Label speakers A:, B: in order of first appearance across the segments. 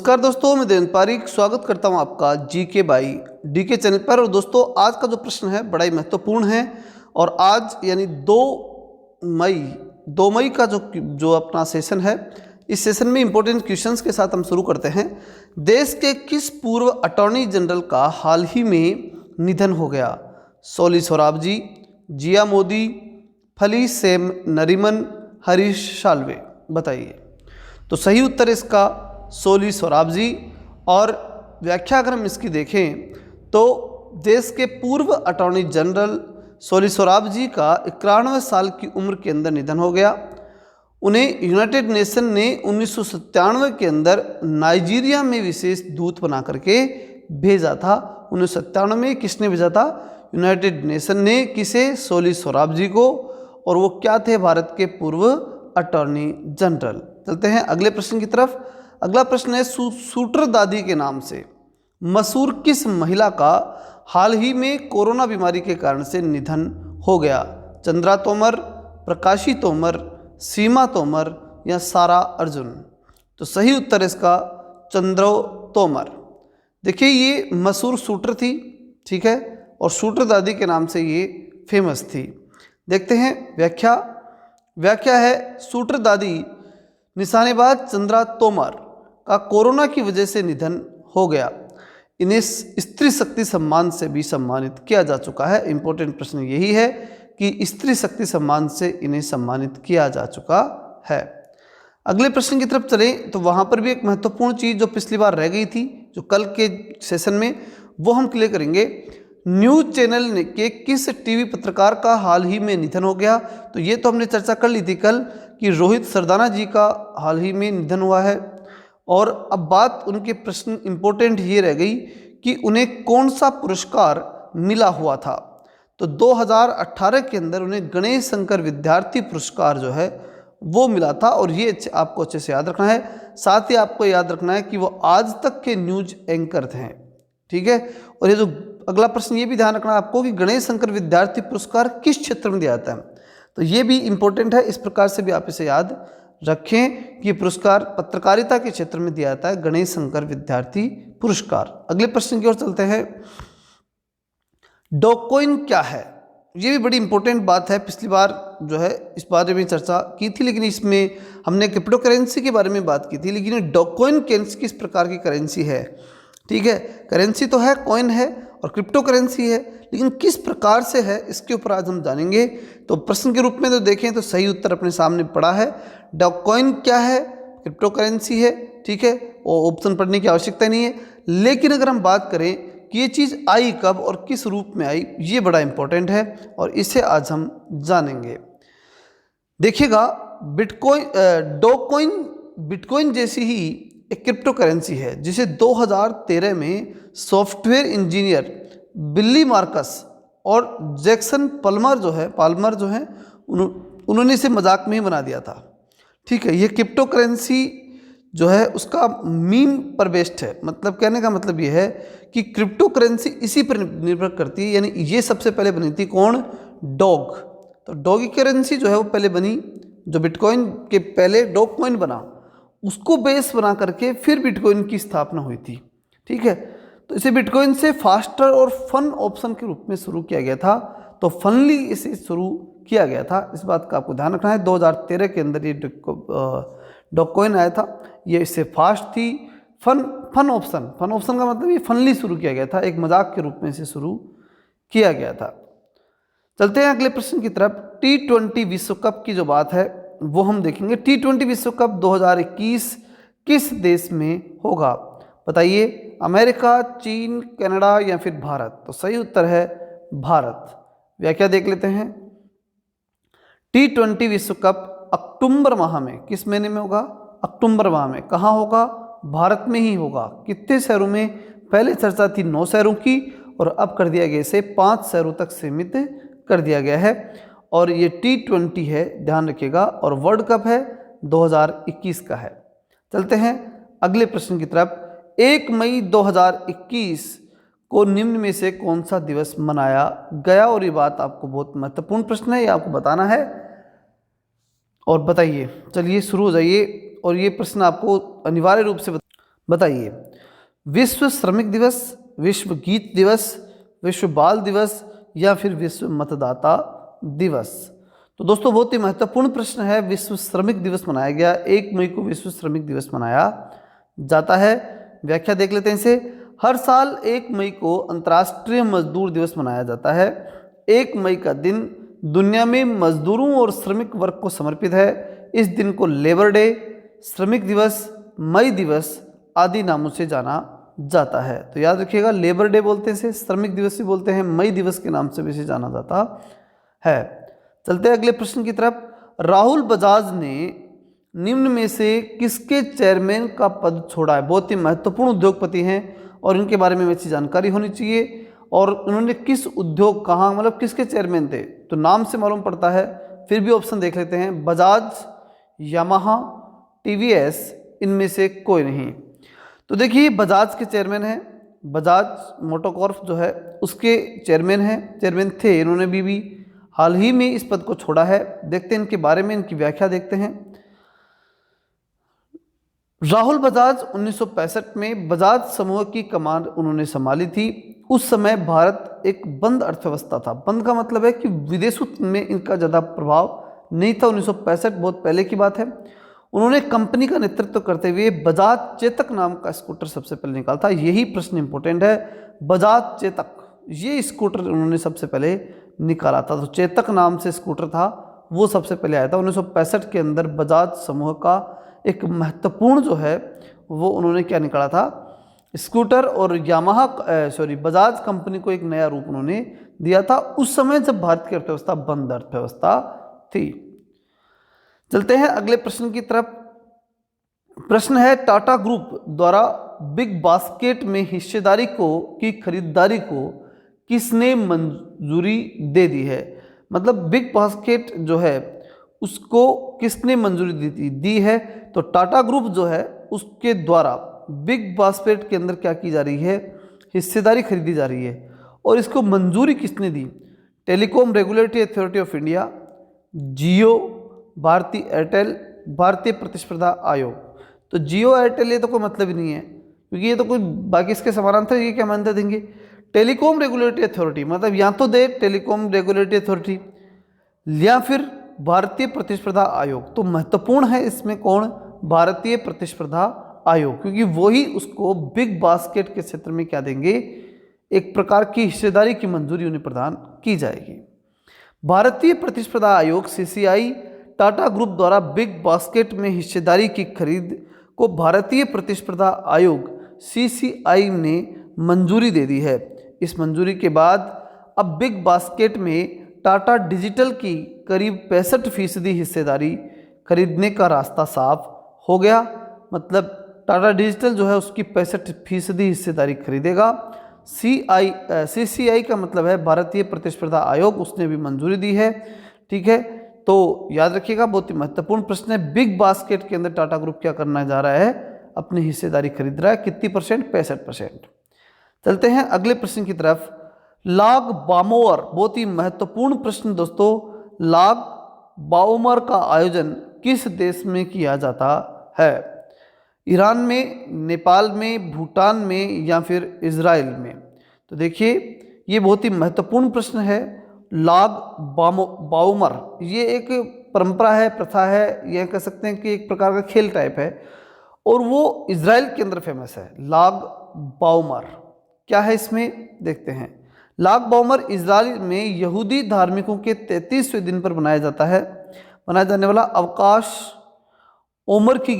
A: नमस्कार दोस्तों, मैं देवेंद्र पारीक स्वागत करता हूं आपका जीके बाई डीके चैनल पर। और दोस्तों, आज का जो प्रश्न है बड़ा ही महत्वपूर्ण है। और आज यानी 2 मई का जो अपना सेशन है, इस सेशन में इंपॉर्टेंट क्वेश्चंस के साथ हम शुरू करते हैं। देश के किस पूर्व अटॉर्नी जनरल का हाल ही में निधन हो गया? सोली सोराबजी, जिया मोदी, फली सेम नरीमन, हरीश साल्वे। बताइए। तो सही उत्तर इसका सोली सोराबजी। और व्याख्या अगर हम इसकी देखें तो देश के पूर्व अटॉर्नी जनरल सोली सोराबजी का 91 साल की उम्र के अंदर निधन हो गया। उन्हें यूनाइटेड नेशन ने 1997 के अंदर नाइजीरिया में विशेष दूत बना करके भेजा था। 1997 में किसने भेजा था? यूनाइटेड नेशन ने। किसे? सोली सोराबजी को। और वो क्या थे? भारत के पूर्व अटॉर्नी जनरल। चलते हैं अगले प्रश्न की तरफ। अगला प्रश्न है, शूटर दादी के नाम से मशहूर किस महिला का हाल ही में कोरोना बीमारी के कारण से निधन हो गया? चंद्रा तोमर, प्रकाशी तोमर, सीमा तोमर या सारा अर्जुन? तो सही उत्तर इसका चंद्रो तोमर। देखिए, ये मशहूर शूटर थी, ठीक है, और शूटर दादी के नाम से ये फेमस थी। देखते हैं व्याख्या है, शूटर दादी निशानेबाज चंद्रा तोमर का कोरोना की वजह से निधन हो गया। इन्हें स्त्री शक्ति सम्मान से भी सम्मानित किया जा चुका है। इंपॉर्टेंट प्रश्न यही है कि स्त्री शक्ति सम्मान से इन्हें सम्मानित किया जा चुका है। अगले प्रश्न की तरफ चलें तो वहाँ पर भी एक महत्वपूर्ण चीज़ जो पिछली बार रह गई थी, जो कल के सेशन में, वो हम क्लियर करेंगे। न्यूज़ चैनल के किस टीवी पत्रकार का हाल ही में निधन हो गया? तो ये तो हमने चर्चा कर ली थी कल कि रोहित सरदाना जी का हाल ही में निधन हुआ है। और अब बात उनके प्रश्न इंपॉर्टेंट ये रह गई कि उन्हें कौन सा पुरस्कार मिला हुआ था। तो 2018 के अंदर उन्हें गणेश शंकर विद्यार्थी पुरस्कार जो है वो मिला था। और ये आपको अच्छे से याद रखना है। साथ ही आपको याद रखना है कि वो आज तक के न्यूज एंकर थे, ठीक है। और ये जो अगला प्रश्न, ये भी ध्यान रखना है आपको कि गणेश शंकर विद्यार्थी पुरस्कार किस क्षेत्र में दिया जाता है। तो ये भी इंपॉर्टेंट है। इस प्रकार से भी आप इसे याद रखें कि पुरस्कार पत्रकारिता के क्षेत्र में दिया जाता है, गणेश शंकर विद्यार्थी पुरस्कार। अगले प्रश्न की ओर चलते हैं। डॉककॉइन क्या है? ये भी बड़ी इंपॉर्टेंट बात है। पिछली बार जो है इस बारे में चर्चा की थी, लेकिन इसमें हमने क्रिप्टो करेंसी के बारे में बात की थी। लेकिन डॉककॉइन किस प्रकार की करेंसी है? ठीक है, करेंसी तो है, कॉइन है और क्रिप्टो करेंसी है, लेकिन किस प्रकार से है इसके ऊपर आज हम जानेंगे। तो प्रश्न के रूप में तो देखें तो सही उत्तर अपने सामने पड़ा है। डॉककॉइन क्या है? क्रिप्टो करेंसी है, ठीक है, वो ऑप्शन पढ़ने की आवश्यकता नहीं है। लेकिन अगर हम बात करें कि ये चीज़ आई कब और किस रूप में आई, ये बड़ा इंपॉर्टेंट है और इसे आज हम जानेंगे। देखिएगा, डॉककॉइन बिटकॉइन जैसी ही एक क्रिप्टो करेंसी है, जिसे 2013 में सॉफ्टवेयर इंजीनियर बिली मार्कस और जैक्सन पाल्मर जो है उन्होंने इसे मजाक में ही बना दिया था, ठीक है। ये क्रिप्टो करेंसी जो है उसका मीम पर बेस्ड है। मतलब कहने का मतलब ये है कि क्रिप्टो करेंसी इसी पर निर्भर करती है। यानी ये सबसे पहले बनी थी कौन? डॉग। तो डॉगी करेंसी जो है वो पहले बनी, जो बिटकॉइन के पहले डॉककॉइन बना, उसको बेस बना करके फिर बिटकॉइन की स्थापना हुई थी, ठीक है। तो इसे बिटकॉइन से फास्टर और फन ऑप्शन के रूप में शुरू किया गया था। तो फनली इसे शुरू किया गया था, इस बात का आपको ध्यान रखना है। 2013 के अंदर ये डॉककॉइन आया था। ये इससे फास्ट थी। फन ऑप्शन का मतलब ये फनली शुरू किया गया था, एक मजाक के रूप में इसे शुरू किया गया था। चलते हैं अगले प्रश्न की तरफ। T20 विश्व कप की जो बात है वो हम देखेंगे। T20 विश्व कप 2021 किस देश में होगा? बताइए। अमेरिका, चीन, कनाडा या फिर भारत? तो सही उत्तर है भारत। व्याख्या देख लेते हैं। T20 विश्व कप अक्टूबर माह में, किस महीने में होगा? अक्टूबर माह में। कहाँ होगा? भारत में ही होगा। कितने शहरों में? पहले चर्चा थी 9 शहरों की और अब कर दिया गया इसे 5 शहरों तक सीमित कर दिया गया है। और ये T20 है, ध्यान रखिएगा, और वर्ल्ड कप है 2021 का है। चलते हैं अगले प्रश्न की तरफ। 1 मई 2021 को निम्न में से कौन सा दिवस मनाया गया? और ये बात आपको बहुत महत्वपूर्ण प्रश्न है, ये आपको बताना है और बताइए। चलिए शुरू हो जाइए। और ये प्रश्न आपको अनिवार्य रूप से बताइए, विश्व श्रमिक दिवस, विश्व गीत दिवस, विश्व बाल दिवस या फिर विश्व मतदाता दिवस। तो दोस्तों बहुत ही महत्वपूर्ण प्रश्न है। विश्व श्रमिक दिवस मनाया गया, 1 मई को विश्व श्रमिक दिवस मनाया जाता है। व्याख्या देख लेते हैं इसे। हर साल 1 मई को अंतर्राष्ट्रीय मजदूर दिवस मनाया जाता है। 1 मई का दिन दुनिया में मजदूरों और श्रमिक वर्ग को समर्पित है। इस दिन को लेबर डे, श्रमिक दिवस, मई दिवस आदि नामों से जाना जाता है। तो याद रखिएगा, लेबर डे बोलते हैं इसे, श्रमिक दिवस भी बोलते हैं, मई दिवस के नाम से भी इसे जाना जाता है। चलते हैं अगले प्रश्न की तरफ। राहुल बजाज ने निम्न में से किसके चेयरमैन का पद छोड़ा है? बहुत ही महत्वपूर्ण उद्योगपति हैं और इनके बारे में अच्छी जानकारी होनी चाहिए। और उन्होंने किस उद्योग, कहाँ, मतलब किसके चेयरमैन थे? तो नाम से मालूम पड़ता है, फिर भी ऑप्शन देख लेते हैं। बजाज, यामाहा, टीवीएस, इनमें से कोई नहीं। तो देखिए, बजाज के चेयरमैन हैं, बजाज मोटोकॉर्प जो है उसके चेयरमैन थे। इन्होंने भी हाल ही में इस पद को छोड़ा है। देखते हैं इनके बारे में, इनकी व्याख्या देखते हैं। राहुल बजाज 1965 में बजाज समूह की कमान उन्होंने संभाली थी। उस समय भारत एक बंद अर्थव्यवस्था था। बंद का मतलब है कि विदेशों में इनका ज़्यादा प्रभाव नहीं था। 1965 बहुत पहले की बात है। उन्होंने कंपनी का नेतृत्व करते हुए बजाज चेतक नाम का स्कूटर सबसे पहले निकाला था। यही प्रश्न इंपॉर्टेंट है। बजाज चेतक, ये स्कूटर उन्होंने सबसे पहले निकाला था। तो चेतक नाम से स्कूटर था, वो सबसे पहले आया था। 1965 के अंदर बजाज समूह का एक महत्वपूर्ण जो है वो उन्होंने क्या निकाला था? स्कूटर। और बजाज कंपनी को एक नया रूप उन्होंने दिया था उस समय जब भारत की अर्थव्यवस्था बंद अर्थव्यवस्था थी। चलते हैं अगले प्रश्न की तरफ। प्रश्न है, टाटा ग्रुप द्वारा बिग बास्केट में हिस्सेदारी की खरीदारी को किसने मंजूरी दे दी है? मतलब बिग बास्केट जो है उसको किसने मंजूरी दी है? तो टाटा ग्रुप जो है उसके द्वारा बिग बास्केट के अंदर क्या की जा रही है? हिस्सेदारी खरीदी जा रही है। और इसको मंजूरी किसने दी? Telecom Regulatory Authority of India, Jio, Bharatiya Airtel, भारतीय प्रतिस्पर्धा आयोग। तो जियो, एयरटेल ये तो कोई मतलब ही नहीं है, क्योंकि ये तो कोई बाकी इसके समानांतर ये क्या मान्यता देंगे? टेलीकॉम रेगुलेटरी अथॉरिटी, मतलब या तो दे टेलीकॉम रेगुलेटरी अथॉरिटी या फिर भारतीय प्रतिस्पर्धा आयोग। तो महत्वपूर्ण है इसमें कौन? भारतीय प्रतिस्पर्धा आयोग, क्योंकि वही उसको बिग बास्केट के क्षेत्र में क्या देंगे? एक प्रकार की हिस्सेदारी की मंजूरी उन्हें प्रदान की जाएगी। भारतीय प्रतिस्पर्धा आयोग सीसीआई टाटा ग्रुप द्वारा बिग बास्केट में हिस्सेदारी की खरीद को भारतीय प्रतिस्पर्धा आयोग सीसीआई ने मंजूरी दे दी है। इस मंजूरी के बाद अब बिग बास्केट में टाटा डिजिटल की करीब 65% हिस्सेदारी खरीदने का रास्ता साफ हो गया। मतलब टाटा डिजिटल जो है उसकी 65% हिस्सेदारी खरीदेगा। सीसीआई का मतलब है भारतीय प्रतिस्पर्धा आयोग, उसने भी मंजूरी दी है। ठीक है, तो याद रखिएगा, बहुत ही महत्वपूर्ण प्रश्न है। बिग बास्केट के अंदर टाटा ग्रुप क्या करना जा रहा है? अपनी हिस्सेदारी खरीद रहा है। कितनी परसेंट? 65%। चलते हैं अगले प्रश्न की तरफ। लाग बामोर, बहुत ही महत्वपूर्ण प्रश्न दोस्तों। लाग बामोर का आयोजन किस देश में किया जाता है? ईरान में, नेपाल में, भूटान में या फिर इजराइल में? तो देखिए, ये बहुत ही महत्वपूर्ण प्रश्न है। लाग बाउमर ये एक परंपरा है, प्रथा है, यह कह सकते हैं कि एक प्रकार का खेल टाइप है, और वो इजराइल के अंदर फेमस है। लाग बाउमर क्या है इसमें देखते हैं। लाग बाउमर इजराइल में यहूदी धार्मिकों के 33वें दिन पर मनाया जाता है। मनाया जाने वाला अवकाश उम्र की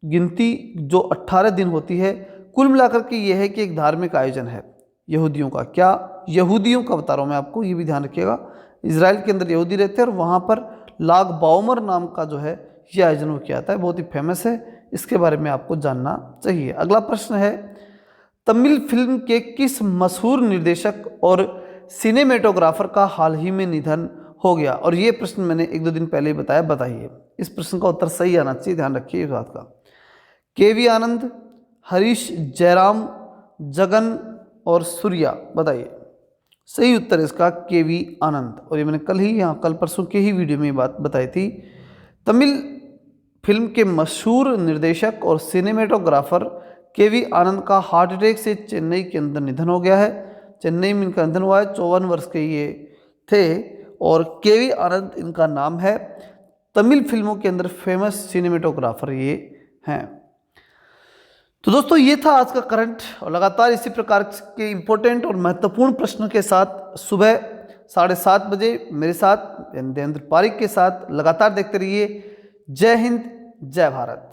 A: गिनती जो 18 दिन होती है। कुल मिलाकर के ये है कि एक धार्मिक आयोजन है यहूदियों का। क्या? यहूदियों का बता रहा हूँ मैं आपको, ये भी ध्यान रखिएगा। इजराइल के अंदर यहूदी रहते हैं और वहाँ पर लाग बाउमर नाम का जो है ये आयोजन हो किया जाता है। बहुत ही फेमस है, इसके बारे में आपको जानना चाहिए। अगला प्रश्न है, तमिल फिल्म के किस मशहूर निर्देशक और सिनेमेटोग्राफर का हाल ही में निधन हो गया? और ये प्रश्न मैंने 1-2 दिन पहले ही बताया। बताइए, इस प्रश्न का उत्तर सही आना चाहिए, ध्यान रखिए इस बात का। केवी आनंद, हरीश जयराम, जगन और सूर्या? बताइए। सही उत्तर इसका केवी आनंद। और ये मैंने कल परसों के ही वीडियो में ये बात बताई थी। तमिल फिल्म के मशहूर निर्देशक और सिनेमेटोग्राफर केवी आनंद का हार्ट अटैक से चेन्नई के अंदर निधन हो गया है। चेन्नई में इनका निधन हुआ है, 54 वर्ष के ये थे और केवी आनंद इनका नाम है। तमिल फिल्मों के अंदर फेमस सिनेमेटोग्राफर ये हैं। तो दोस्तों ये था आज का करंट, और लगातार इसी प्रकार के इंपॉर्टेंट और महत्वपूर्ण प्रश्नों के साथ सुबह 7:30 बजे मेरे साथ देवेंद्र पारिक के साथ लगातार देखते रहिए। जय हिंद, जय भारत।